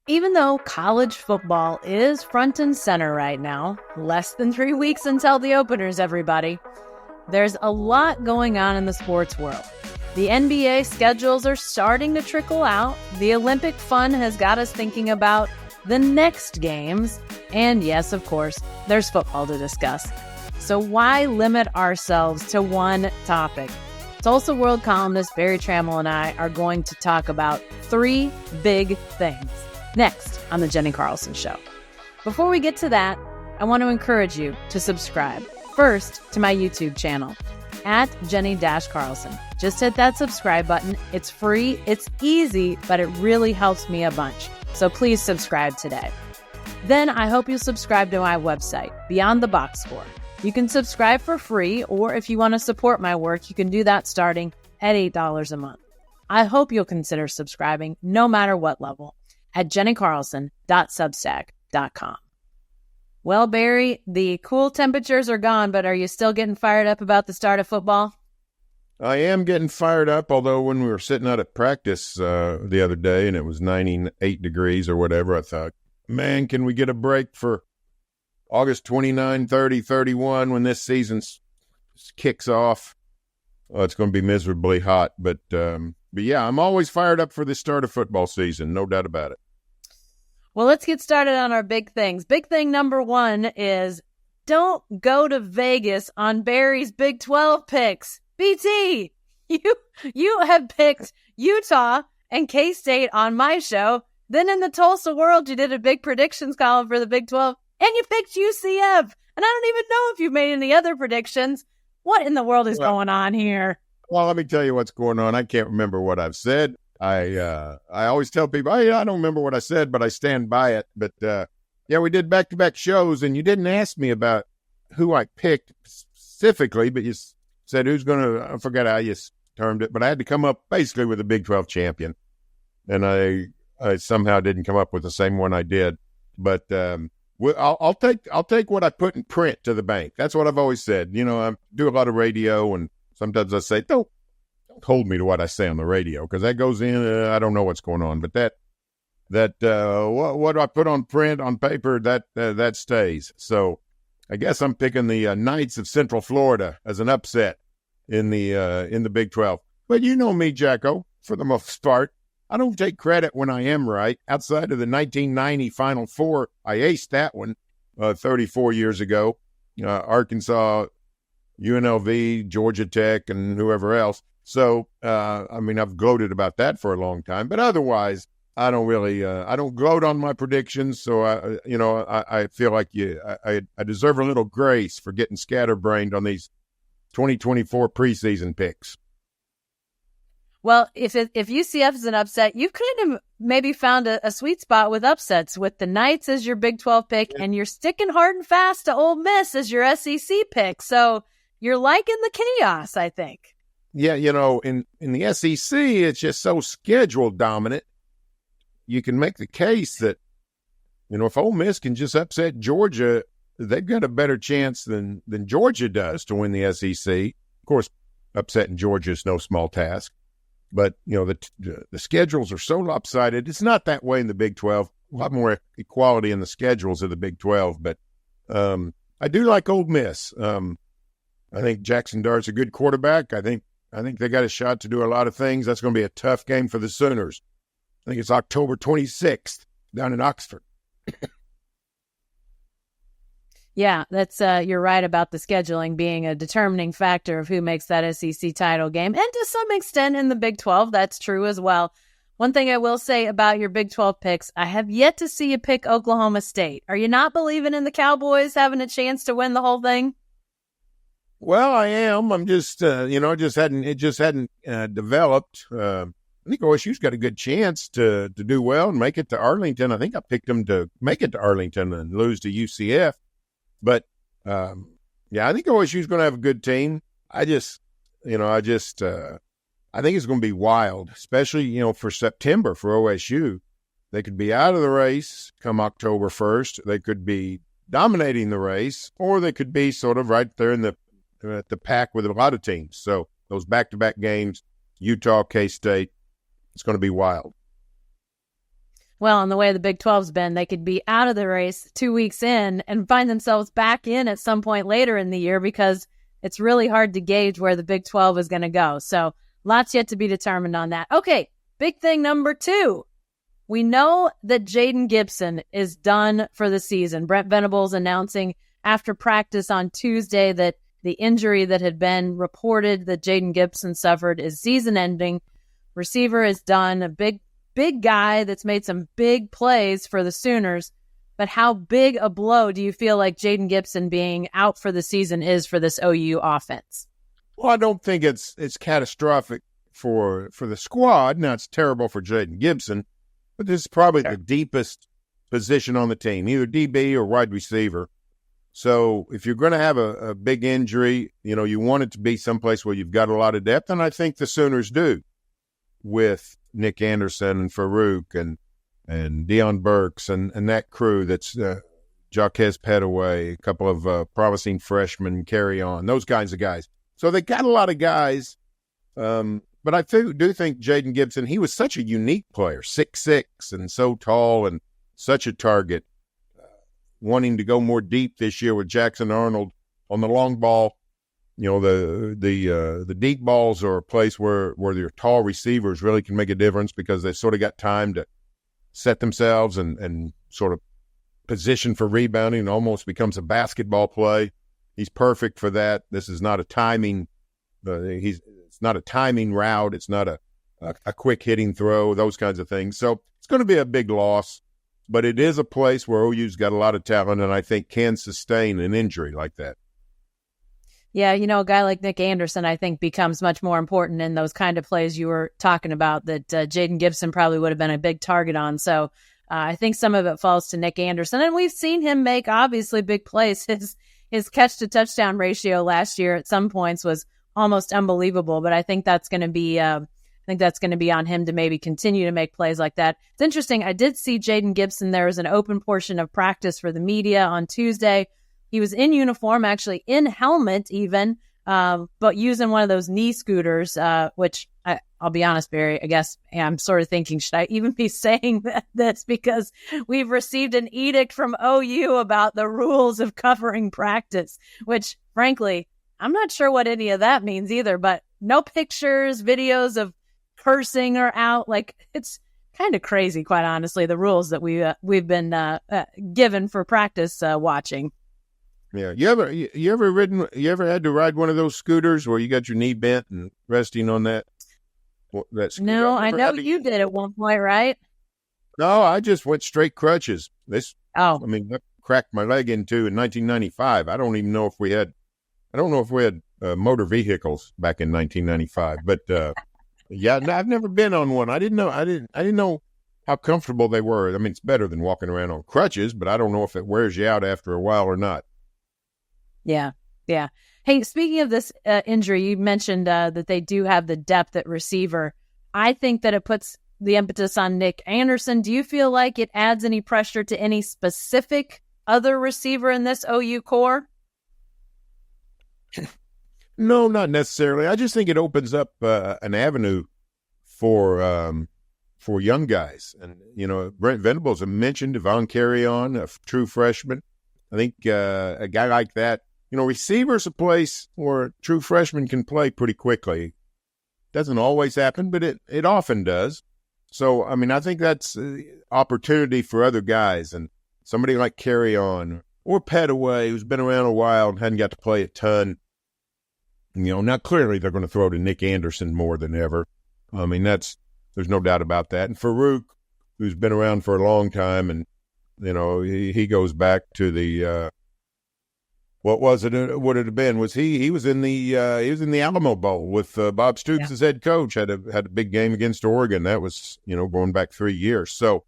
Even though college football is front and center right now, less than 3 weeks until the openers, everybody, there's a lot going on in the sports world. The NBA schedules are starting to trickle out. The Olympic fun has got us thinking about the next games. And yes, of course, there's football to discuss. So why limit ourselves to one topic? Tulsa World columnist Berry Tramel and I are going to talk about 3 big things next on the Jenni Carlson Show. Before we get to that, I want to encourage you to subscribe. First, to my YouTube channel, at Jenni-Carlson. Just hit that subscribe button. It's free, it's easy, but it really helps me a bunch. So please subscribe today. Then I hope you'll subscribe to my website, Beyond the Box Score. You can subscribe for free, or if you want to support my work, you can do that starting at $8 a month. I hope you'll consider subscribing no matter what level at jennicarlson.substack.com. Well, Barry, the cool temperatures are gone, but are you still getting fired up about the start of football? I am getting fired up, although when we were sitting out at practice the other day and it was 98 degrees or whatever, I thought, man, can we get a break for August 29, 30, 31 when this season kicks off? Oh, it's going to be miserably hot, but yeah, I'm always fired up for the start of football season, no doubt about it. Well, let's get started on our big things. Big thing number 1 is don't go to Vegas on Barry's Big 12 picks. BT, you have picked Utah and K-State on my show. Then in the Tulsa World, you did a big predictions column for the Big 12, and you picked UCF. And I don't even know if you've made any other predictions. What in the world is going on here? Well, let me tell you what's going on. I can't remember what I've said. I always tell people, I don't remember what I said, but I stand by it. But, yeah, we did back-to-back shows, and you didn't ask me about who I picked specifically, but you said who's going to – I forgot how you termed it, but I had to come up basically with a Big 12 champion, and I somehow didn't come up with the same one I did. But I'll take what I put in print to the bank. That's what I've always said. You know, I do a lot of radio, and sometimes I say, don't hold me to what I say on the radio, because that goes in, I don't know what's going on. But what I put on print, on paper, that stays. So I guess I'm picking the Knights of Central Florida as an upset in the Big 12. But you know me, Jacko, for the most part, I don't take credit when I am right. Outside of the 1990 Final Four, I aced that one 34 years ago. Arkansas, UNLV, Georgia Tech, and whoever else. So, I mean, I've gloated about that for a long time. But otherwise, I don't really, I don't gloat on my predictions. So, I feel like I deserve a little grace for getting scatterbrained on these 2024 preseason picks. Well, if UCF is an upset, you've kind of maybe found a sweet spot with upsets with the Knights as your Big 12 pick, and you're sticking hard and fast to Ole Miss as your SEC pick. So you're liking the chaos, I think. Yeah, you know, in the SEC, it's just so schedule dominant. You can make the case that, you know, if Ole Miss can just upset Georgia, they've got a better chance than Georgia does to win the SEC. Of course, upsetting Georgia is no small task. But, you know, the schedules are so lopsided. It's not that way in the Big 12. A lot more equality in the schedules of the Big 12. But I do like Ole Miss. I think Jackson Dart's a good quarterback. I think they got a shot to do a lot of things. That's going to be a tough game for the Sooners. I think it's October 26th down in Oxford. Yeah, that's you're right about the scheduling being a determining factor of who makes that SEC title game. And to some extent in the Big 12, that's true as well. One thing I will say about your Big 12 picks, I have yet to see you pick Oklahoma State. Are you not believing in the Cowboys having a chance to win the whole thing? Well, I am. I'm just, it just hadn't developed. I think OSU's got a good chance to do well and make it to Arlington. I think I picked them to make it to Arlington and lose to UCF. But, I think OSU's going to have a good team. I think it's going to be wild, especially, for September for OSU. They could be out of the race come October 1st. They could be dominating the race, or they could be sort of right there in the pack with a lot of teams. So those back-to-back games, Utah, K-State, it's going to be wild. Well, and the way the Big 12's been, they could be out of the race 2 weeks in and find themselves back in at some point later in the year because it's really hard to gauge where the Big 12 is going to go. So lots yet to be determined on that. Okay, big thing number 2. We know that Jayden Gibson is done for the season. Brent Venables announcing after practice on Tuesday that the injury that had been reported that Jayden Gibson suffered is season-ending. Receiver is done. A big guy that's made some big plays for the Sooners. But how big a blow do you feel like Jayden Gibson being out for the season is for this OU offense? Well, I don't think it's catastrophic for the squad. Now, it's terrible for Jayden Gibson, but this is probably the deepest position on the team, either DB or wide receiver. So if you're going to have a big injury, you want it to be someplace where you've got a lot of depth, and I think the Sooners do with Nick Anderson and Farouk and Deion Burks and that crew that's Jaquez Petaway, a couple of promising freshmen, Carry On, those kinds of guys. So they got a lot of guys, but I do think Jayden Gibson, he was such a unique player, 6'6", and so tall and such a target, wanting to go more deep this year with Jackson Arnold on the long ball. The deep balls are a place where your tall receivers really can make a difference because they've sort of got time to set themselves and sort of position for rebounding. It almost becomes a basketball play. He's perfect for that. This is not a timing. It's not a timing route. It's not a quick hitting throw. Those kinds of things. So it's going to be a big loss, but it is a place where OU's got a lot of talent, and I think can sustain an injury like that. Yeah, a guy like Nick Anderson, I think, becomes much more important in those kind of plays you were talking about that Jayden Gibson probably would have been a big target on. So I think some of it falls to Nick Anderson. And we've seen him make, obviously, big plays. His catch-to-touchdown ratio last year at some points was almost unbelievable. But I think that's going to be on him to maybe continue to make plays like that. It's interesting. I did see Jayden Gibson. There was an open portion of practice for the media on Tuesday. He was in uniform, actually in helmet even, but using one of those knee scooters, which I'll be honest, Barry, I guess I'm sort of thinking, should I even be saying this? Because we've received an edict from OU about the rules of covering practice, which frankly, I'm not sure what any of that means either, but no pictures, videos of cursing are out. Like, it's kind of crazy, quite honestly, the rules that we've been given for practice watching. Yeah, you ever had to ride one of those scooters where you got your knee bent and resting on that scooter? No, I know you did at one point, right? No, I just went straight crutches. That cracked my leg in 1995. I don't know if we had motor vehicles back in 1995, but yeah, I've never been on one. I didn't know how comfortable they were. I mean, it's better than walking around on crutches, but I don't know if it wears you out after a while or not. Yeah. Hey, speaking of this injury, you mentioned that they do have the depth at receiver. I think that it puts the impetus on Nick Anderson. Do you feel like it adds any pressure to any specific other receiver in this OU core? No, not necessarily. I just think it opens up an avenue for young guys. And, Brent Venables, I mentioned Devon Carry On, a true freshman. I think a guy like that, receiver's a place where true freshmen can play pretty quickly. Doesn't always happen, but it often does. So, I think that's opportunity for other guys. And somebody like Carry On or Petaway, who's been around a while and hadn't got to play a ton. Now clearly they're going to throw to Nick Anderson more than ever. There's no doubt about that. And Farouk, who's been around for a long time, and he goes back to the what was it? Would it have been? Was he was in the Alamo Bowl with Bob Stoops as head coach. Had a big game against Oregon. That was going back 3 years. So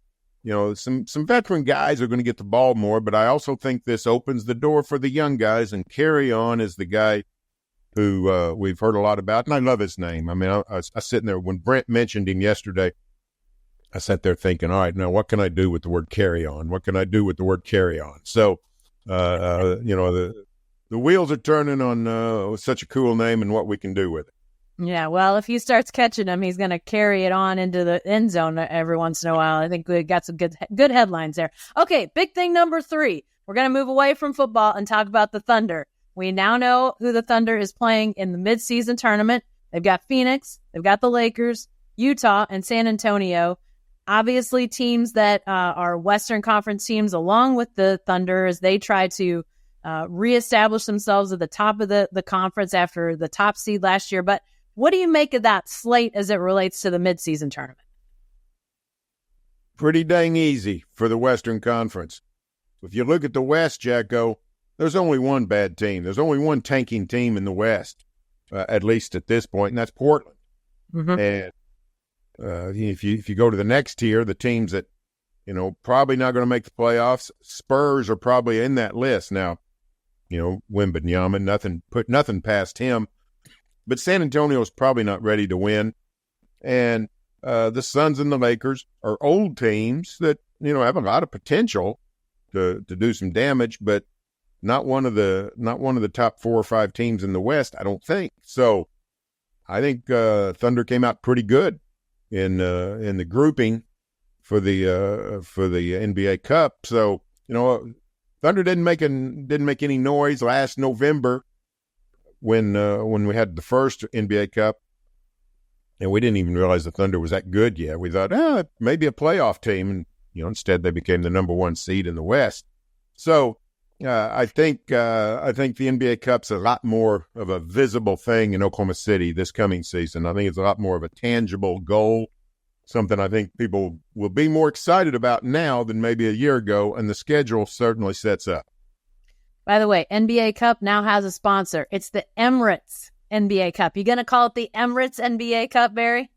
some veteran guys are going to get the ball more, but I also think this opens the door for the young guys. And Carry On is the guy who we've heard a lot about, and I love his name. I was sitting there when Brent mentioned him yesterday. I sat there thinking, all right, now what can I do with the word carry on? What can I do with the word carry on? So, the wheels are turning on such a cool name and what we can do with it. Yeah, well, if he starts catching them, he's going to carry it on into the end zone every once in a while. I think we got some good headlines there. Okay, big thing number 3. We're going to move away from football and talk about the Thunder. We now know who the Thunder is playing in the midseason tournament. They've got Phoenix, they've got the Lakers, Utah, and San Antonio. Obviously, teams that are Western Conference teams, along with the Thunder, as they try to reestablish themselves at the top of the conference after the top seed last year. But what do you make of that slate as it relates to the midseason tournament? Pretty dang easy for the Western Conference. If you look at the West, Jacko, there's only one bad team. There's only one tanking team in the West, at least at this point, and that's Portland. Mm-hmm. And if you go to the next tier, the teams that, probably not going to make the playoffs, Spurs are probably in that list. Now, Wembanyama, put nothing past him. But San Antonio is probably not ready to win. And the Suns and the Lakers are old teams that, have a lot of potential to do some damage, but not one of the top 4 or 5 teams in the West, I don't think. So I think Thunder came out pretty good in the grouping for the NBA Cup. So, Thunder didn't make any noise last November when we had the first NBA Cup, and we didn't even realize the Thunder was that good yet. We thought, maybe a playoff team, and instead they became the number 1 seed in the West. So I think the NBA Cup's a lot more of a visible thing in Oklahoma City this coming season. I think it's a lot more of a tangible goal, something I think people will be more excited about now than maybe a year ago, and the schedule certainly sets up. By the way, NBA Cup now has a sponsor. It's the Emirates NBA Cup. You going to call it the Emirates NBA Cup, Barry?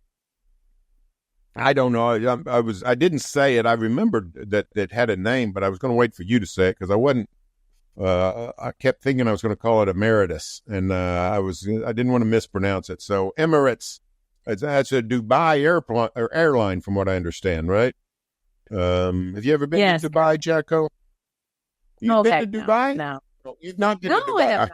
I don't know. I didn't say it. I remembered that it had a name, but I was going to wait for you to say it because I wasn't. I kept thinking I was going to call it Emeritus, and I didn't want to mispronounce it. So Emirates, that's a Dubai airline, from what I understand, right? Have you ever been to Dubai, Jacko? You've been to Dubai? No. You've not been to Dubai. I have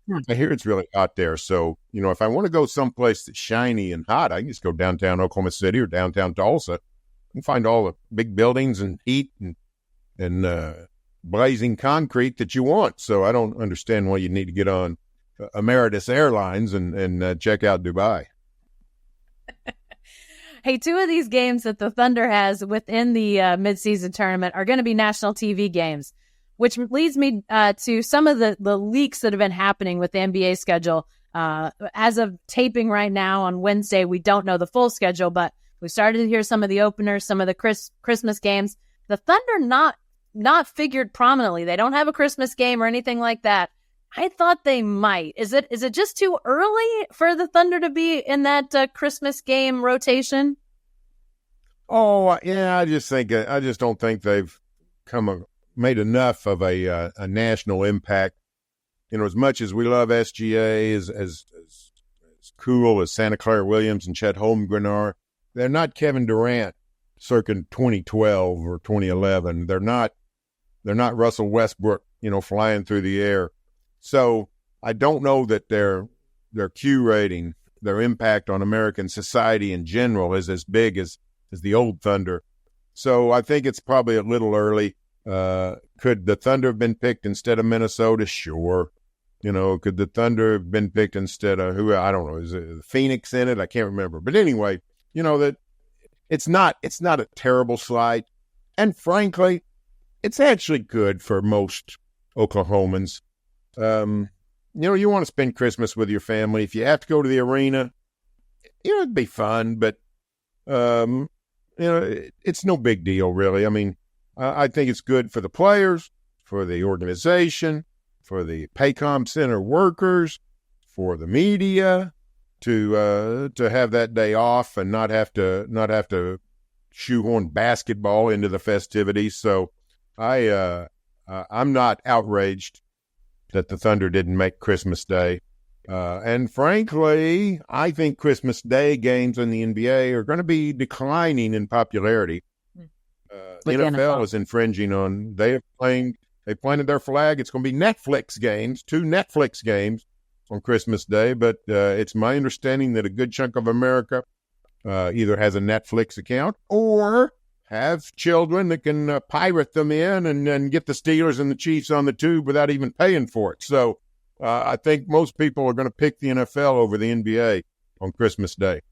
not. I hear it's really hot there. So, if I want to go someplace that's shiny and hot, I can just go downtown Oklahoma City or downtown Tulsa and find all the big buildings and heat and blazing concrete that you want. So I don't understand why you need to get on Emeritus Airlines and check out Dubai. Hey, 2 of these games that the Thunder has within the midseason tournament are going to be national TV games, which leads me to some of the leaks that have been happening with the NBA schedule. As of taping right now on Wednesday, we don't know the full schedule, but we started to hear some of the openers, some of the Christmas games. The Thunder not figured prominently. They don't have a Christmas game or anything like that. I thought they might. Is it just too early for the Thunder to be in that Christmas game rotation? Oh, yeah, I just don't think they've made enough of a national impact. As much as we love SGA, as cool as Santa Clara Williams and Chet Holmgren are, they're not Kevin Durant circa 2012 or 2011. They're not Russell Westbrook, flying through the air. So I don't know that their Q rating, their impact on American society in general, is as big as the old Thunder. So I think it's probably a little early. Could the Thunder have been picked instead of Minnesota? Sure. Could the Thunder have been picked instead of who? I don't know. Is it Phoenix in it? I can't remember. But anyway, that it's not a terrible slight. And frankly, it's actually good for most Oklahomans. You want to spend Christmas with your family. If you have to go to the arena, it'd be fun, but, it's no big deal, really. I mean, I think it's good for the players, for the organization, for the Paycom Center workers, for the media to have that day off and not have to shoehorn basketball into the festivities. So I'm not outraged that the Thunder didn't make Christmas Day. And frankly, I think Christmas Day games in the NBA are going to be declining in popularity. The NFL is infringing on. They planted their flag. It's going to be Netflix games, 2 Netflix games on Christmas Day, but it's my understanding that a good chunk of America either has a Netflix account or have children that can pirate them in and get the Steelers and the Chiefs on the tube without even paying for it. So I think most people are going to pick the NFL over the NBA on Christmas Day.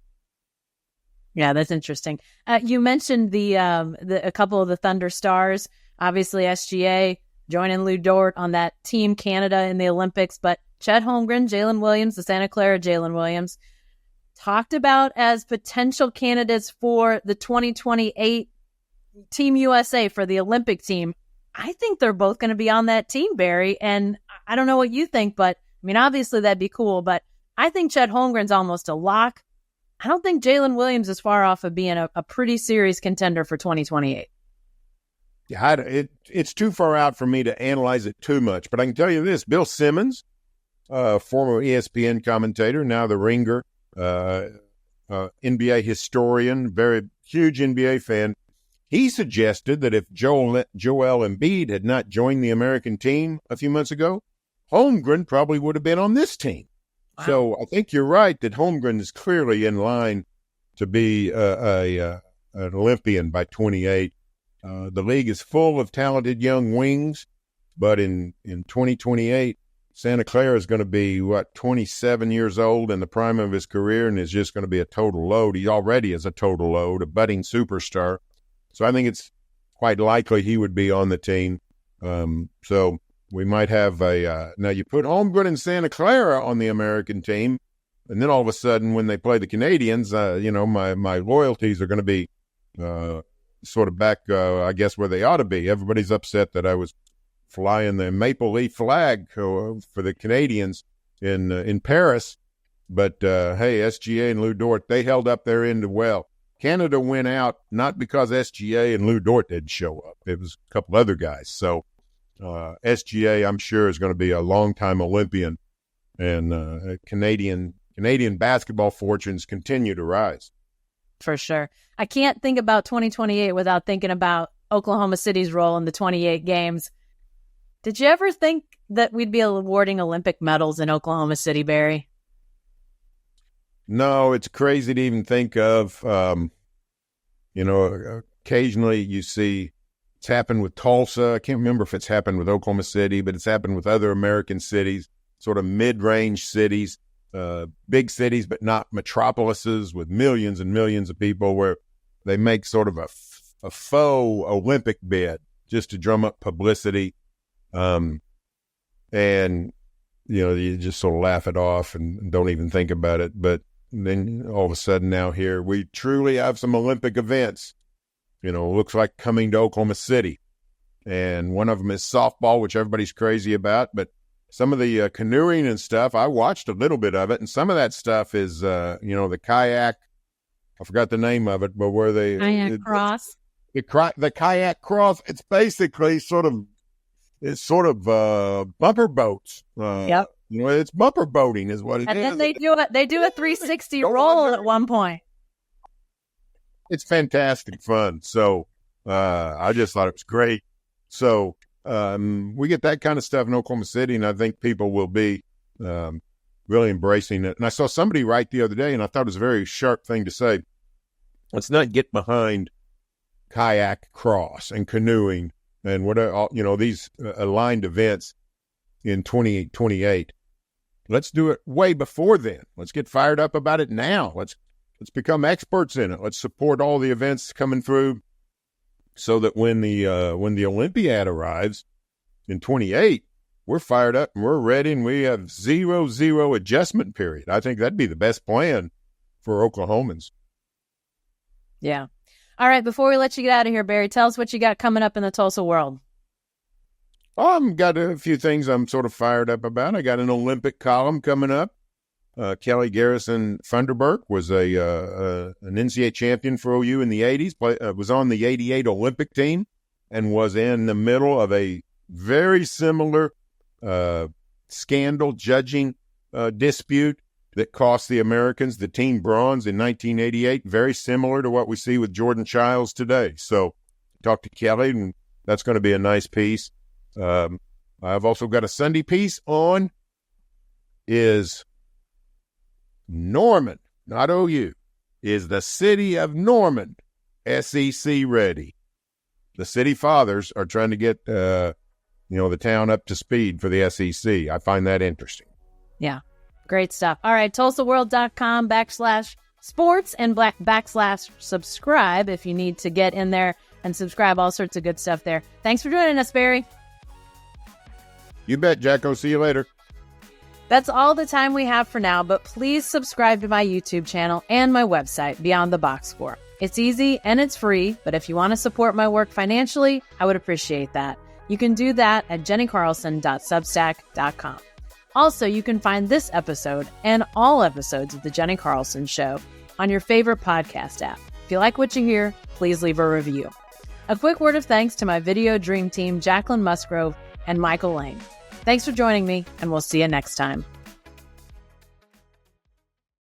Yeah, that's interesting. You mentioned a couple of the Thunder stars, obviously SGA joining Lou Dort on that Team Canada in the Olympics, but Chet Holmgren, Jalen Williams, the Santa Clara Jalen Williams, talked about as potential candidates for the 2028 Team USA for the Olympic team. I think they're both going to be on that team, Barry. And I don't know what you think, but I mean, obviously that'd be cool, but I think Chet Holmgren's almost a lock. I don't think Jalen Williams is far off of being a pretty serious contender for 2028. Yeah, it's too far out for me to analyze it too much, but I can tell you this: Bill Simmons, former ESPN commentator, now the Ringer, NBA historian, very huge NBA fan. He suggested that if Joel Embiid had not joined the American team a few months ago, Holmgren probably would have been on this team. Wow. So I think you're right that Holmgren is clearly in line to be an Olympian by 28. The league is full of talented young wings, but in 2028, Santa Clara is going to be, 27 years old in the prime of his career and is just going to be a total load. He already is a total load, a budding superstar. So I think it's quite likely he would be on the team. So we might have now you put Holmgren and Santa Clara on the American team, and then all of a sudden when they play the Canadians, my loyalties are going to be sort of back, I guess, where they ought to be. Everybody's upset that I was flying the maple leaf flag for the Canadians in Paris. But, hey, SGA and Lou Dort, they held up their end well. Canada went out not because SGA and Lou Dort didn't show up. It was a couple other guys. So SGA, I'm sure, is going to be a longtime Olympian, and Canadian basketball fortunes continue to rise. For sure. I can't think about 2028 without thinking about Oklahoma City's role in the 28 games. Did you ever think that we'd be awarding Olympic medals in Oklahoma City, Barry? No, it's crazy to even think of. Occasionally you see it's happened with Tulsa. I can't remember if it's happened with Oklahoma City, but it's happened with other American cities, sort of mid-range cities, big cities, but not metropolises with millions and millions of people, where they make sort of a faux Olympic bid just to drum up publicity. And, you just sort of laugh it off and don't even think about it. But then all of a sudden now here, we truly have some Olympic events. Looks like coming to Oklahoma City. And one of them is softball, which everybody's crazy about. But some of the canoeing and stuff, I watched a little bit of it. And some of that stuff is, the kayak. I forgot the name of it, but where they... Kayak cross. The kayak cross, it's basically sort of bumper boats. Yep. It's bumper boating is what it is. And then they do a 360 roll at one point. It's fantastic fun. So I just thought it was great. So we get that kind of stuff in Oklahoma City, and I think people will be really embracing it. And I saw somebody write the other day, and I thought it was a very sharp thing to say. Let's not get behind kayak cross and canoeing and these aligned events in 2028. Let's do it way before then. Let's get fired up about it now. Let's become experts in it. Let's support all the events coming through, so that when the Olympiad arrives in 28, we're fired up and we're ready, and we have zero adjustment period. I think that'd be the best plan for Oklahomans. Yeah. All right, before we let you get out of here, Barry, tell us what you got coming up in the Tulsa World. Got a few things I'm sort of fired up about. I got an Olympic column coming up. Kelly Garrison Funderburk was an NCAA champion for OU in the 80s, was on the 88 Olympic team, and was in the middle of a very similar scandal judging dispute that cost the Americans the team bronze in 1988, very similar to what we see with Jordan Childs today. So talk to Kelly, and that's going to be a nice piece. I've also got a Sunday piece on is Norman, not OU, is the city of Norman SEC ready? The city fathers are trying to get, the town up to speed for the SEC. I find that interesting. Yeah, great stuff. All right, TulsaWorld.com/sports and /subscribe if you need to get in there and subscribe. All sorts of good stuff there. Thanks for joining us, Berry. You bet, Jacko. See you later. That's all the time we have for now, but please subscribe to my YouTube channel and my website, Beyond the Box Score. It's easy and it's free, but if you want to support my work financially, I would appreciate that. You can do that at jennicarlson.substack.com. Also, you can find this episode and all episodes of The Jenni Carlson Show on your favorite podcast app. If you like what you hear, please leave a review. A quick word of thanks to my video dream team, Jacqueline Musgrove and Michael Lane. Thanks for joining me, and we'll see you next time.